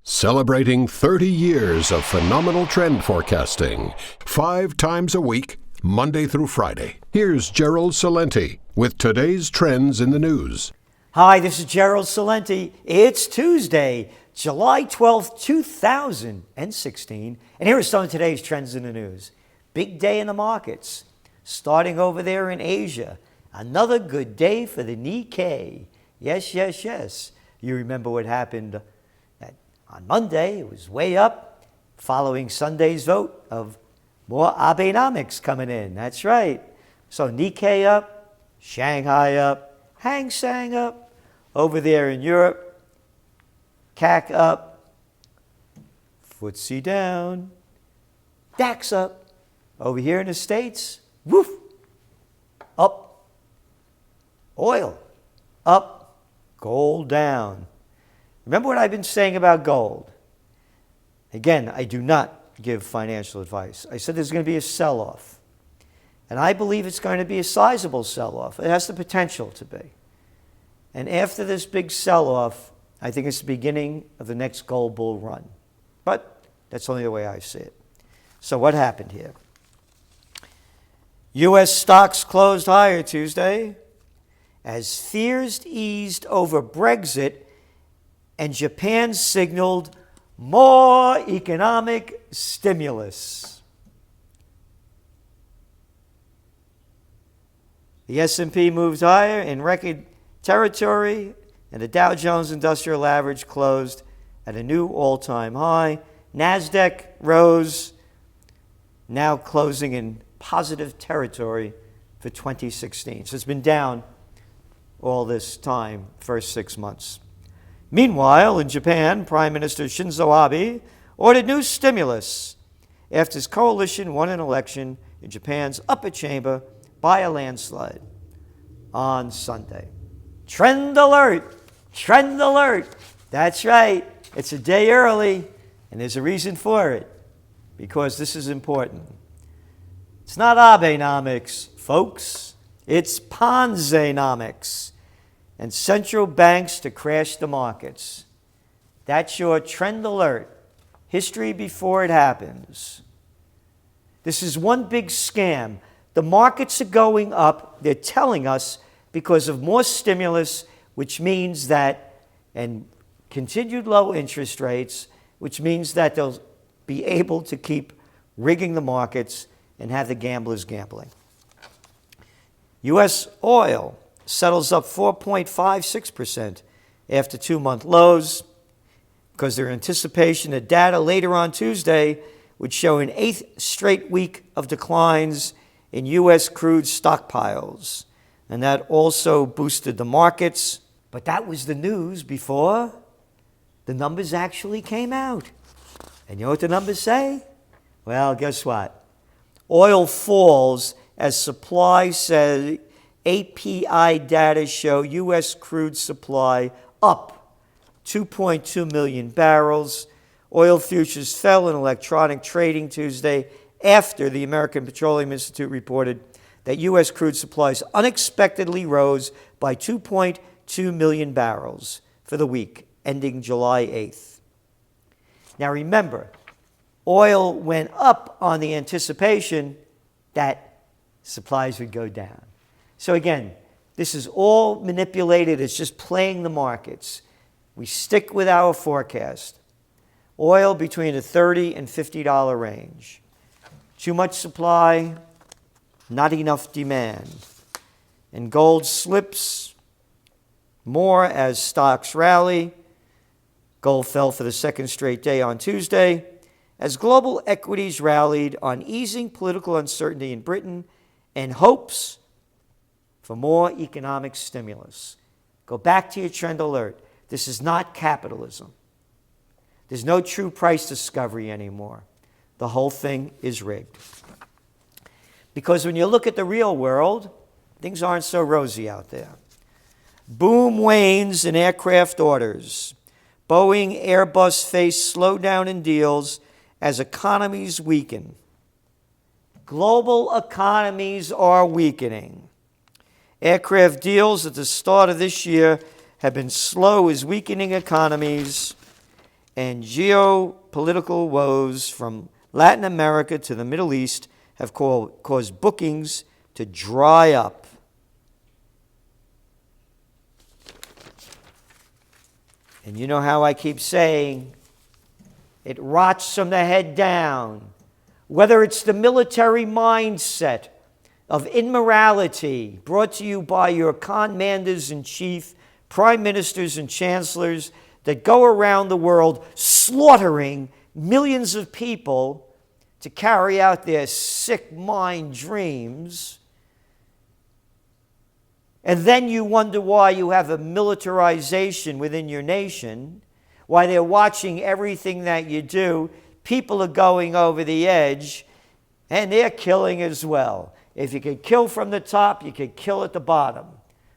Celebrating 30 years of phenomenal trend forecasting, 5 times a week, Monday through Friday. Here's Gerald Celente with today's trends in the news. Hi, this is Gerald Celente. It's Tuesday, July 12th, 2016. And here are some of today's trends in the news. Big day in the markets. Starting over there in Asia. Another good day for the Nikkei. Yes. You remember what happened on Monday. It was way up following Sunday's vote of more Abenomics coming in. That's right. So Nikkei up, Shanghai up, Hang Seng up. Over there in Europe, CAC up, FTSE down, DAX up. Over here in the States, woof, up. Oil up, gold down. Remember what I've been saying about gold? Again, I do not give financial advice. I said there's going to be a sell-off. And I believe it's going to be a sizable sell-off. It has the potential to be. And after this big sell-off, I think it's the beginning of the next gold bull run. But that's only the way I see it. So what happened here? U.S. stocks closed higher Tuesday as fears eased over Brexit and Japan signaled more economic stimulus. The S&P moved higher in record territory, and the Dow Jones Industrial Average closed at a new all-time high. NASDAQ rose, now closing in positive territory for 2016. So it's been down all this time, first 6 months. Meanwhile, in Japan, Prime Minister Shinzo Abe ordered new stimulus after his coalition won an election in Japan's upper chamber by a landslide on Sunday. Trend alert! Trend alert! That's right. It's a day early, and there's a reason for it, because this is important. It's not Abenomics, folks. It's Ponzinomics and central banks to crash the markets. That's your trend alert. History before it happens. This is one big scam. The markets are going up, they're telling us, because of more stimulus, which means that, and continued low interest rates, which means that they'll be able to keep rigging the markets and have the gamblers gambling. U.S. oil settles up 4.56% after 2-month lows because their anticipation that data later on Tuesday would show an 8th straight week of declines in U.S. crude stockpiles. And that also boosted the markets. But that was the news before the numbers actually came out. And you know what the numbers say? Well, guess what? Oil falls as supply says API data show U.S. crude supply up 2.2 million barrels. Oil futures fell in electronic trading Tuesday after the American Petroleum Institute reported that U.S. crude supplies unexpectedly rose by 2.2 million barrels for the week ending July 8th. Now remember, oil went up on the anticipation that supplies would go down. So again, this is all manipulated. It's just playing the markets. We stick with our forecast. Oil between the $30 and $50 range. Too much supply, not enough demand. And gold slips more as stocks rally. Gold fell for the second straight day on Tuesday as global equities rallied on easing political uncertainty in Britain and hopes for more economic stimulus. Go back to your trend alert. This is not capitalism. There's no true price discovery anymore. The whole thing is rigged. Because when you look at the real world, things aren't so rosy out there. Boom wanes in aircraft orders. Boeing, Airbus face slowdown in deals as economies weaken. Global economies are weakening. Aircraft deals at the start of this year have been slow as weakening economies and geopolitical woes from Latin America to the Middle East have caused bookings to dry up. And you know how I keep saying, it rots from the head down. Whether it's the military mindset of immorality brought to you by your commanders-in-chief, prime ministers and chancellors that go around the world slaughtering millions of people to carry out their sick mind dreams. And then you wonder why you have a militarization within your nation, why they're watching everything that you do. People are going over the edge, and they're killing as well. If you could kill from the top, you could kill at the bottom.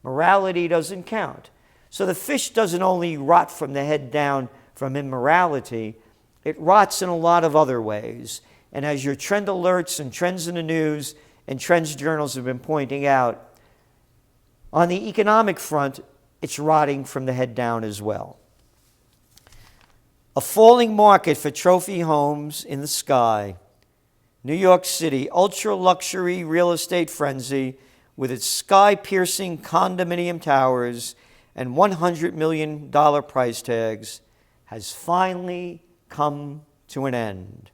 Morality doesn't count. So the fish doesn't only rot from the head down from immorality, it rots in a lot of other ways. And as your trend alerts and trends in the news and trends journals have been pointing out, on the economic front, it's rotting from the head down as well. A falling market for trophy homes in the sky. New York City, ultra-luxury real estate frenzy with its sky-piercing condominium towers and $100 million price tags has finally come to an end.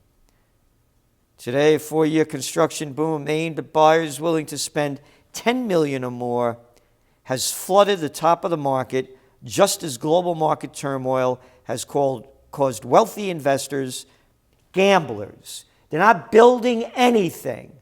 Today, a 4-year construction boom aimed at buyers willing to spend $10 million or more has flooded the top of the market, just as global market turmoil has caused wealthy investors, gamblers. They're not building anything.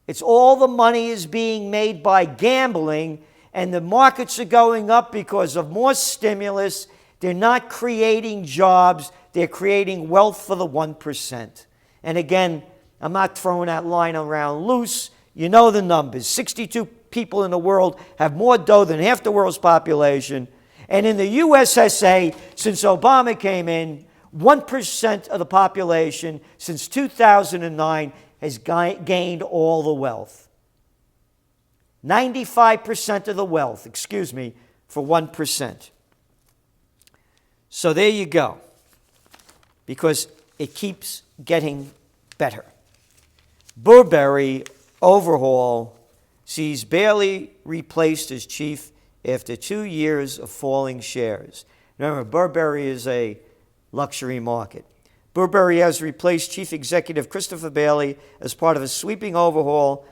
It's all the money is being made by gambling, and the markets are going up because of more stimulus. They're not creating jobs. They're creating wealth for the 1%. And again, I'm not throwing that line around loose. You know the numbers. 62 people in the world have more dough than half the world's population. And in the USSA, since Obama came in, 1% of the population since 2009 has gained all the wealth. 95% of the wealth, for 1%. So there you go. Because it keeps getting better. Burberry overhaul sees Bailey replaced as chief after 2 years of falling shares. Remember, Burberry is a luxury market. Burberry has replaced Chief Executive Christopher Bailey as part of a sweeping overhaul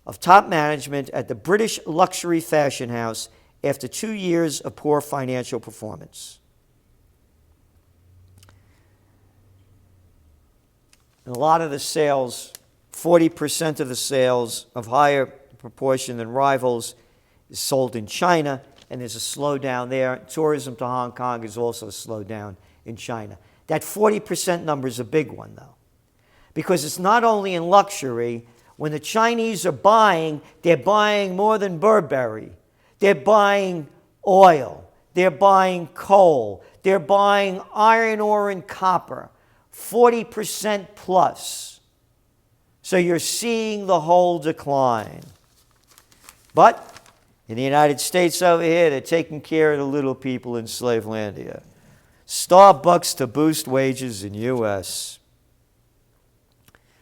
of top management at the British luxury fashion house after 2 years of poor financial performance. And a lot of the sales, 40% of the sales of higher proportion than rivals is sold in China, and there's a slowdown there. Tourism to Hong Kong is also slowed down in China. That 40% number is a big one, though, because it's not only in luxury. When the Chinese are buying, they're buying more than Burberry. They're buying oil. They're buying coal. They're buying iron ore and copper, 40% plus. So you're seeing the whole decline. But in the United States over here, they're taking care of the little people in Slavelandia. Starbucks to boost wages in U.S.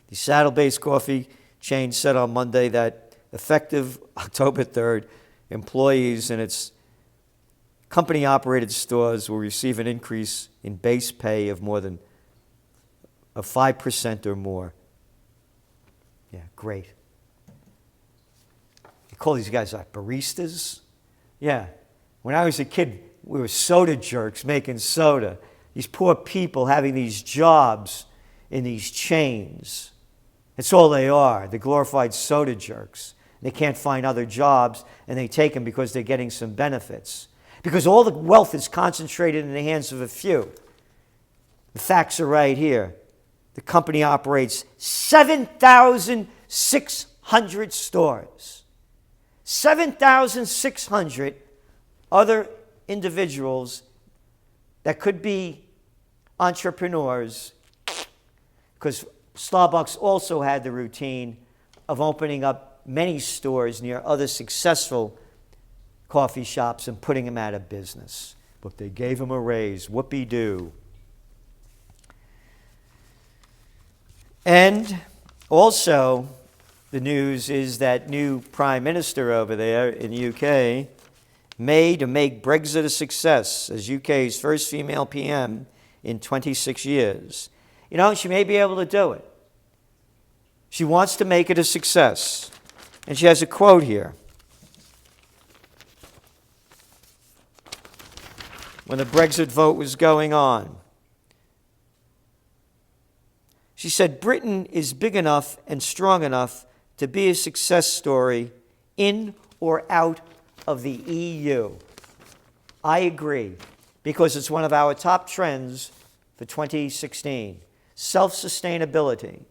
The saddle-based coffee chain said on Monday that effective October 3rd, employees in its company-operated stores will receive an increase in base pay of more than 5% or more. Yeah, great. They call these guys like baristas. Yeah. When I was a kid, we were soda jerks making soda. These poor people having these jobs in these chains. That's all they are. They're glorified soda jerks. They can't find other jobs, and they take them because they're getting some benefits. Because all the wealth is concentrated in the hands of a few. The facts are right here. The company operates 7,600 stores. 7,600 other individuals that could be entrepreneurs, because Starbucks also had the routine of opening up many stores near other successful coffee shops and putting them out of business. But they gave them a raise. Whoopee-doo. And also, the news is that new Prime Minister over there in the UK may to make Brexit a success as UK's first female PM in 26 years. You know, she may be able to do it. She wants to make it a success. And she has a quote here. When the Brexit vote was going on, she said, Britain is big enough and strong enough to be a success story in or out of the EU. I agree, because it's one of our top trends for 2016, self-sustainability.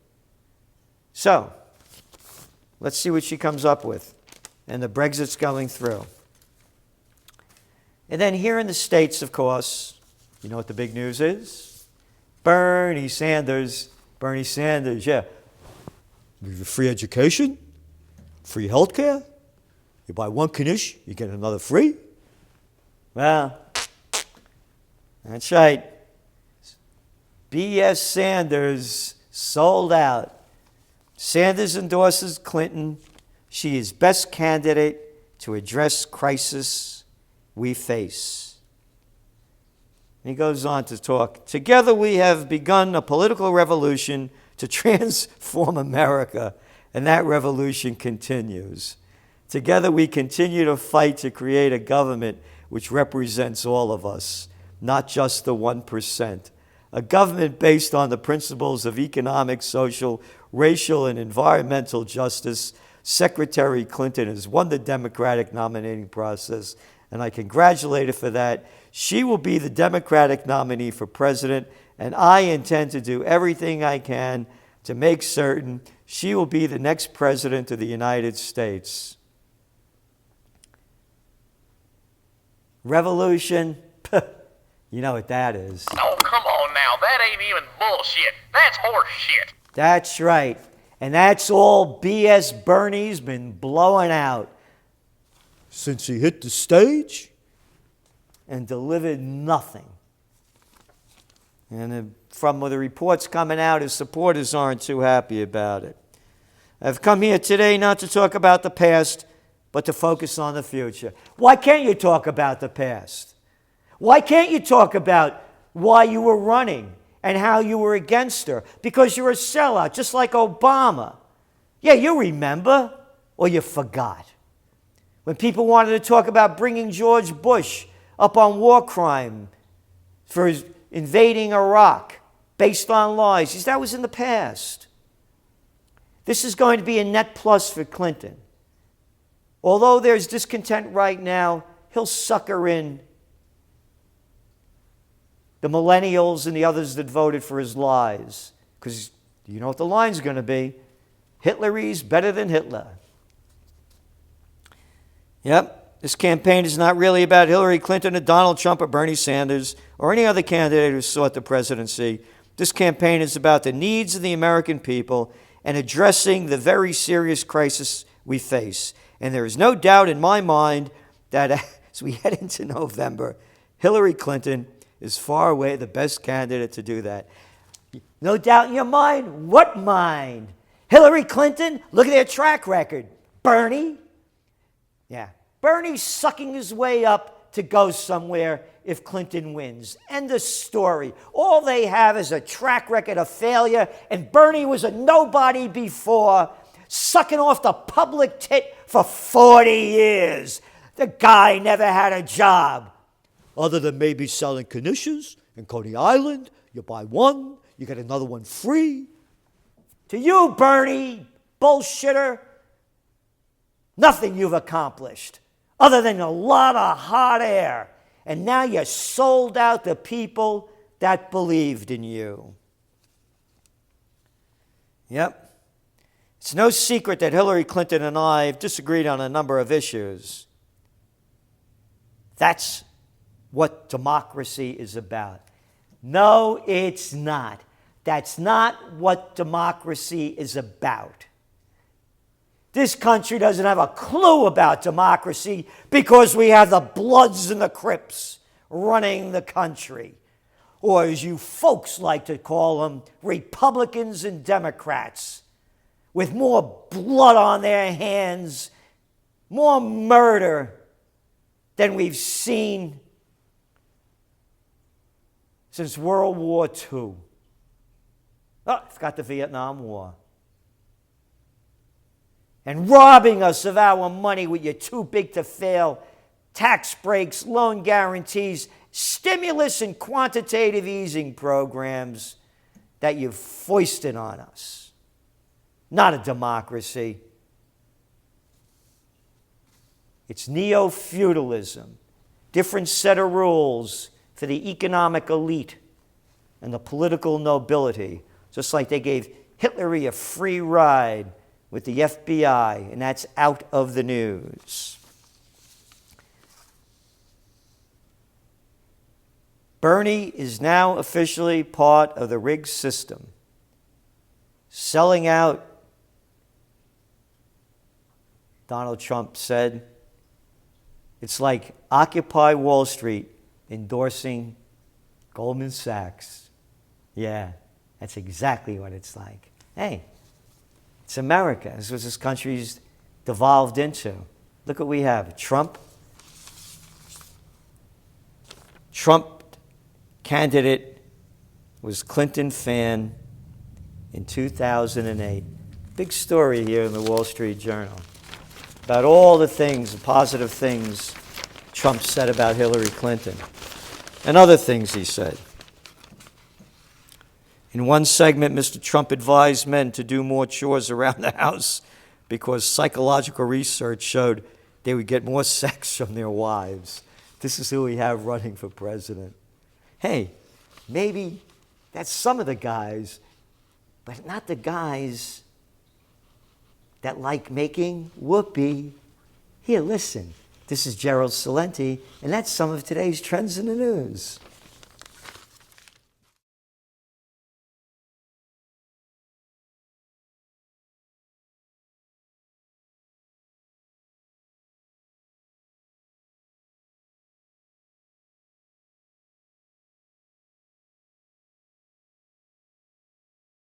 So, let's see what she comes up with. And the Brexit's going through. And then here in the States, of course, you know what the big news is? Bernie Sanders, yeah. Free education, free health care. You buy one Knish, you get another free. Well, that's right. B.S. Sanders sold out. Sanders endorses Clinton. She is best candidate to address crisis we face. And he goes on to talk. Together we have begun a political revolution to transform America, and that revolution continues. Together we continue to fight to create a government which represents all of us, not just the 1%. A government based on the principles of economic, social, racial, and environmental justice. Secretary Clinton has won the Democratic nominating process, and I congratulate her for that. She will be the Democratic nominee for president, and I intend to do everything I can to make certain she will be the next president of the United States. Revolution, you know what that is. Oh, come on now. That ain't even bullshit. That's horse shit. That's right. And that's all B.S. Bernie's been blowing out since he hit the stage and delivered nothing. And from the reports coming out, his supporters aren't too happy about it. I've come here today not to talk about the past, but to focus on the future. Why can't you talk about the past? Why can't you talk about why you were running and how you were against her? Because you're a sellout, just like Obama. Yeah, you remember, or you forgot. When people wanted to talk about bringing George Bush up on war crime for his invading Iraq based on lies, he said that was in the past. This is going to be a net plus for Clinton. Although there's discontent right now, he'll sucker in the millennials and the others that voted for his lies. Because you know what the line's going to be. Hitlerese better than Hitler. Yep, this campaign is not really about Hillary Clinton or Donald Trump or Bernie Sanders or any other candidate who sought the presidency. This campaign is about the needs of the American people and addressing the very serious crisis we face. And there is no doubt in my mind that as we head into November, Hillary Clinton is far away the best candidate to do that. No doubt in your mind? What mind? Hillary Clinton? Look at their track record. Bernie? Yeah. Bernie's sucking his way up to go somewhere if Clinton wins. End of story. All they have is a track record of failure, and Bernie was a nobody before, sucking off the public tit for 40 years. The guy never had a job, other than maybe selling Knishes in Coney Island. You buy one, you get another one free. To you, Bernie, bullshitter, nothing you've accomplished, other than a lot of hot air. And now you sold out the people that believed in you. Yep. It's no secret that Hillary Clinton and I have disagreed on a number of issues. That's what democracy is about. No, it's not. That's not what democracy is about. This country doesn't have a clue about democracy because we have the Bloods and the Crips running the country. or as you folks like to call them, Republicans and Democrats, with more blood on their hands, more murder than we've seen since World War II. Oh, I forgot the Vietnam War. And robbing us of our money with your too big to fail tax breaks, loan guarantees, stimulus and quantitative easing programs that you've foisted on us. Not a democracy. It's neo-feudalism, different set of rules for the economic elite and the political nobility, just like they gave Hitler a free ride with the FBI, and that's out of the news. Bernie is now officially part of the rigged system, selling out. Donald Trump said, it's like Occupy Wall Street endorsing Goldman Sachs. Yeah, that's exactly what it's like. Hey, it's America. This is what this country's devolved into. Look what we have. Trump candidate was Clinton fan in 2008. Big story here in the Wall Street Journal about all the things, the positive things Trump said about Hillary Clinton and other things he said. In one segment, Mr. Trump advised men to do more chores around the house because psychological research showed they would get more sex from their wives. This is who we have running for president. Hey, maybe that's some of the guys, but not the guys that like making whoopee. Here, listen. This is Gerald Celente, and that's some of today's trends in the news.